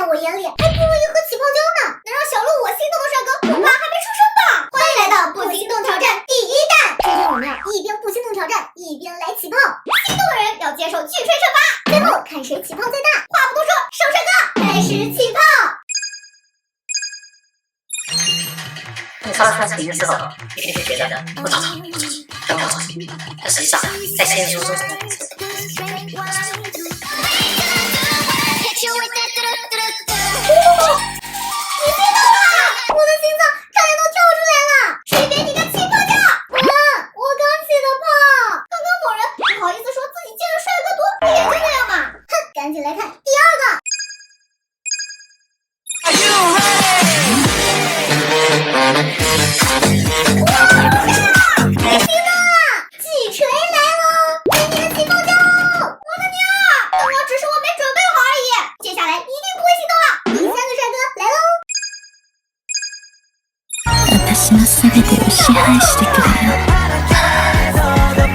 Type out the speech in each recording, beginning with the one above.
我眼里还不如一盒起泡胶呢，能让小鹿我心动的帅哥恐怕还没出生吧。欢迎来到不心动挑战第1弹，今天我们要一边不心动挑战，一边来起泡，心动的人要接受巨锤惩罚，最后看谁起泡最大。话不多说，上帅哥开始起泡。你刷出来这个音的时候，你肯定会觉得不着急，不着急，但实际上在现实中，我的心脏差点都跳出来了！谁给你个起泡胶？我刚起的泡。刚刚某人不好意思说自己见的帅哥多，也就这样嘛。哼，赶紧来看第2个。开心了！巨锤来喽！给你的起泡胶！我的娘！刚刚只是我没准备好而已，接下来一定不会心动了。第3个帅哥来喽！私のすべてを支配してくれよ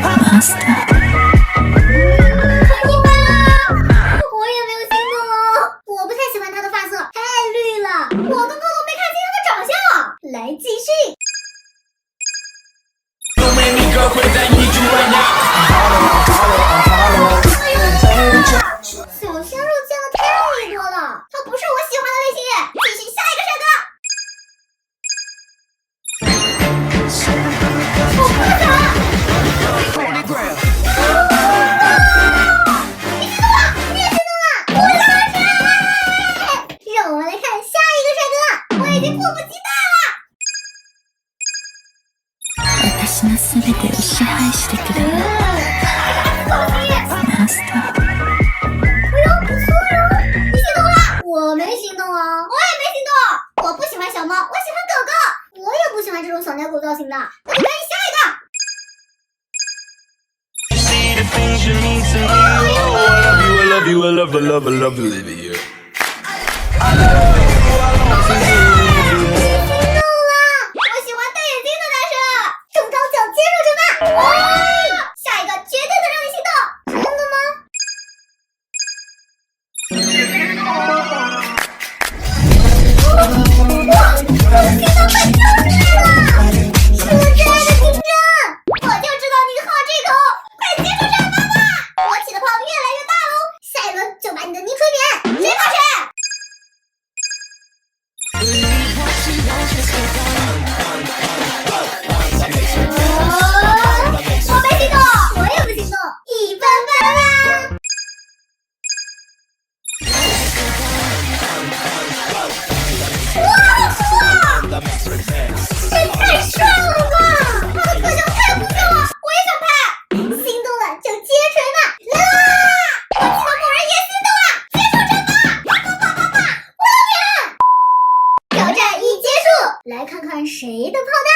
マスター。我也没有心动哦，我不太喜欢他的发色，太绿了，我刚刚都没看清他的长相。来继续。小鲜肉见的太多了，他不是我喜欢的类型。继续下一个帅哥。好夸张！你心动了，你也心动了，我老帅！让我们来看下一个帅哥，我已经迫不及待了。私のすべてを支配してくれよマスター。不错哟，你心动了？我没心动啊，我也没心动。我不喜欢小猫，我喜欢狗狗。我也不喜欢这种小奶狗造型的，那就赶紧下一个。我喜欢戴眼镜的男生，中招就接受惩罚。下一个绝对能让你心动，真的吗？哇，心脏快跳出来了！是我最爱的金针，我就知道你好这口，快接受惩罚吧！我起的泡越来越大喽，下一轮就把你的泥锤扁，谁怕谁！我没心动，我也不心动，一般般啦。哇，这太帅了吧！他的特效太酷炫了，我也想拍。心动了就接锤吧，来啦！我记得某人也心动了，接受惩罚！啪！我的天！挑战一结束，来看看谁的炮弹